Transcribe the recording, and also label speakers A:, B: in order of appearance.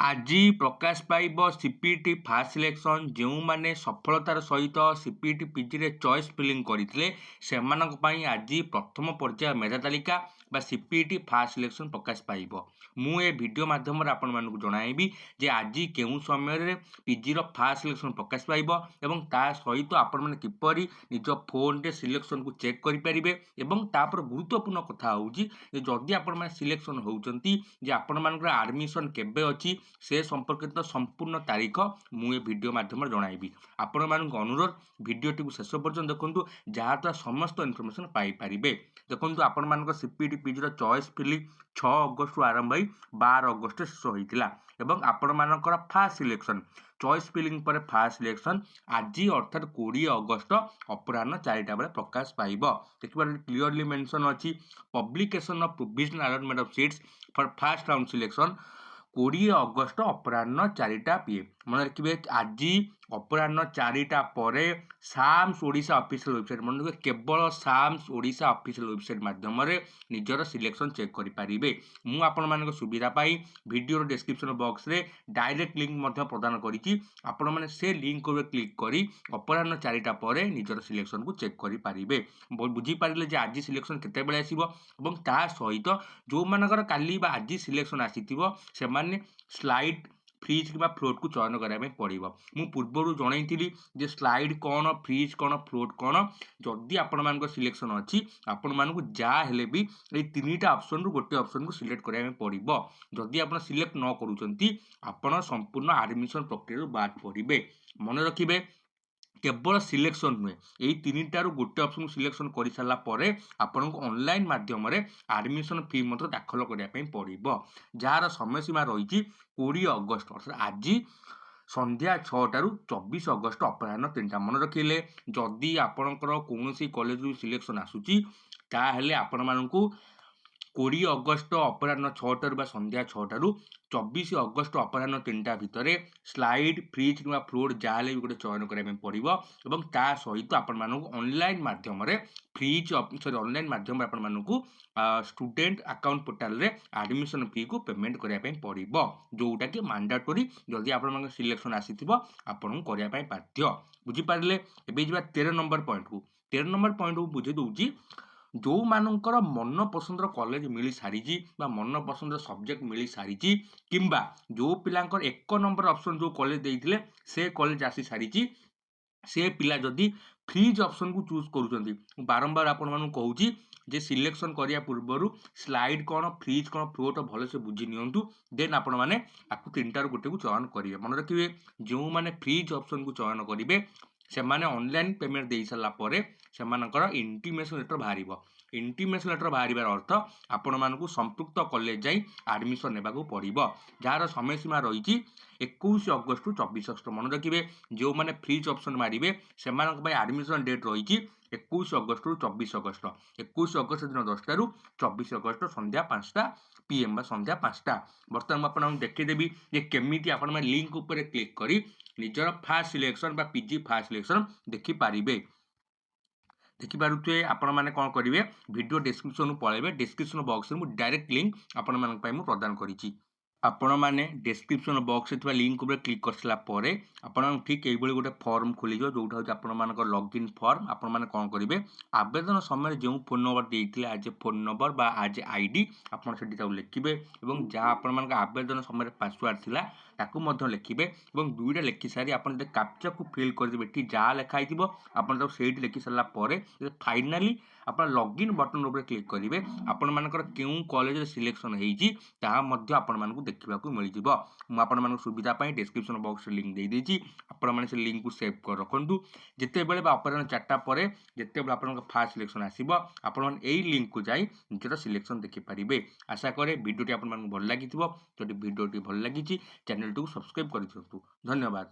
A: आज प्रकाश पाइब CPT fast selection जो मैंने सफलतार सहित सीपीटी पीजी रे चॉइस फिलिंग करते आज प्रथम पर्याय मेधा तालिका बा सीपीटी फास्ट सिलेक्शन प्रकाश पाइब। मु ए वीडियो माध्यम आपण मानक जणाइबी जे आज केउ समय पीजी रो फास्ट सिलेक्शन प्रकाश पाइब एवं ता सहित आपण माने किपरि निज फोन रे सिलेक्शन को चेक करि परिबे एवं तापर गुरुत्वपूर्ण कथा होउची जे जदि आपण माने सिलेक्शन होउचंती जे आपण मानकर एडमिशन केबे अछि से संपर्कित संपूर्ण तारीख मुझे वीडियो माध्यम जनइबी। आपण मानक अनुरोध वीडियोटी शेष पर्यटन देखूँ जहाँ द्वारा समस्त इनफर्मेशन पाइपर। देखो आपण मान सीपीटी पीजी चॉइस फिलिंग 6 अगस्त आरंभ हो 12 अगस्त शेष होता एवं आपण मानकर फास्ट सिलेक्शन चॉइस फिलिंग पर फास्ट सिलेक्शन आज अर्थात 20 अगस्त अपराह 4टा बेले प्रकाश पाइब। देखिए क्लीयरली मेंशन अच्छी publication of provisional allotment of seats for first round selection 20 अगस्त अपराह 4टा PM। मन रखिए आज अपराह 4टा पर साम्स ओडिशा ऑफिशियल वेबसाइट मन रखिए केवल साम्स ओडिशा ऑफिशियल वेबसाइट माध्यम निजर सिलेक्शन चेक करेंगे। मुझे आपण मान सुविधा पाई वीडियो डिस्क्रिप्शन बॉक्स रे डायरेक्ट लिंक प्रदान करी आपण मैंने से लिंक को क्लिक करी अपराह 4टा पर निजर सिलेक्शन को चेक करेंगे। बुझीपारे आज सिलेक्शन केते बेले आसीबो एवं ता सहित जो मानकर काली बा आज सिलेक्शन आसीथिबो से माने स्लाइड फ्रीज कि फ्लोट को चयन करने पड़ो। मु पूर्वर जनई जे स्लाइड कौन फ्रीज कौन फ्लोट कौन जदि आपण मान सिलेक्शन अच्छी आपण मानक जहाँ हेले भी ये 3टा ऑप्शन रु गोटे ऑप्शन को सिलेक्ट करने पड़ो। जदि आप सिलेक्ट न करूछंती आपण संपूर्ण एडमिशन प्रक्रिया बाद पड़े। मन रखिए केवल सिलेक्शन नुहे यही 3टार गोटे ऑप्शन सिलेक्शन कर सारा पर आपन को ऑनलाइन माध्यम एडमिशन फी दाखल करने पड़ो जार समय सीमा रही 20 अगस्त अर्थात आज संध्या 6टारू 24 अगस्त अपराह 3टा। मन रखिले जदि आपणकर कौन कॉलेज सिलेक्शन आसूची ताहेले आपण मानकू 20 अगस्त अपराह 6टारू संध्या 6टारू 24 अगस्त अपराह 3टा भितर स्लाइड फ्रीज कि फ्लोट जहाँ भी गोटे चयन करने पड़ो और ता सहित आपण मानक ऑनलाइन माध्यम फ्रीज सॉरी ऑनलाइन माध्यम आपण मानक स्टूडेंट अकाउंट पोर्टाल रे एडमिशन फी को पेमेंट करने पड़ो जोटा कि मैंडेटरी जदि आपण सिलेक्शन आसीथिबो आपन को करने बाध्य। बुझीपारे एबे जा 13 नंबर पॉइंट को 13 नंबर पॉइंट को बुझे दूची जो मानकर मन पसंद कॉलेज मिल सारी मन पसंद सब्जेक्ट मिल सारी किंबा जो पिलांकर 1 नंबर ऑप्शन जो कॉलेज देइथिले से कॉलेज आसी सारी से पिला जदि फ्रीज ऑप्शन को चूज करूछंती बारंबार आपण मानू कहूची जे सिलेक्शन करिया पूर्वरु स्लाइड कौन फ्रीज कौन फ्लोट भल से बुझी नियंतु देन आपण माने आपको 3टार गोटे को चयन करिवे। मन रखिए जो माने फ्रीज ऑप्शन को चयन करिवे से माने ऑनलाइन पेमेंट दे सारा पर से इंटीमेशन लेटर बाहर इंटीमेशन लेटर बाहर अर्थ आपण मानक संपृक्त कॉलेज जाई एडमिशन नेबा को पड़ो जार समय सीमा रही 21 अगस्त रु 24 अगस्त। मन रखिए जो माने फ्रीज ऑप्शन मारिबे से एडमिशन डेट रही 21 अगस्त रु 24 अगस्त 21 अगस्त दिन 10टारू 24 अगस्त संध्या 5टा PM संध्या 5टा। बर्तमान आपको देखीदेवी जे केमिति आपण लिंक उपर क्लिक करी निजर फास्ट सिलेक्शन बा पीजी फास्ट सिलेक्शन देखिपारे। देखिपे आपण मैंने कौन करेंगे वीडियो डिस्क्रिप्शन पलैबे डिस्क्रिप्शन बॉक्स में डायरेक्ट लिंक आपण मानक प्रदान करी। आपण मैंने डिस्क्रिप्शन बॉक्स लिंक उपर क्लिक कर सारा पर आपण ठीक ये गोटे फॉर्म खोल जोटा हूँ आप लॉगिन फॉर्म आपण मैंने कौन करेंगे आवेदन समय जो फोन नंबर देते आज फोन नंबर बा आज आईडी आपड़ से लिखिए और जहाँ आप आवेदन समय पासवर्ड थिला ताकू लिखिए और 2टा लिखि सारी आप कैप्चा को फिल करदे जहाँ लिखाई आप लिखि सारा पर फाइनाली आप लॉगिन बटन उपर क्लिक करेंगे आपण मानकर क्यों कॉलेज सिलेक्शन होती देखा मिल जाव। सुविधा डिस्क्रिप्शन बॉक्स लिंक दे देती आपण से लिंक को सेव कर रखु जिते बड़े अपराह 4टा पर जिते बड़े फास्ट सिलेक्शन आसो आपण लिंक को जाई निजर सिलेक्शन देखिपारे। आशा करे वीडियोटी आपन भल लगी जदि वीडियोटी भल लगी चैनल को सब्सक्राइब कर दियंतु। धन्यवाद।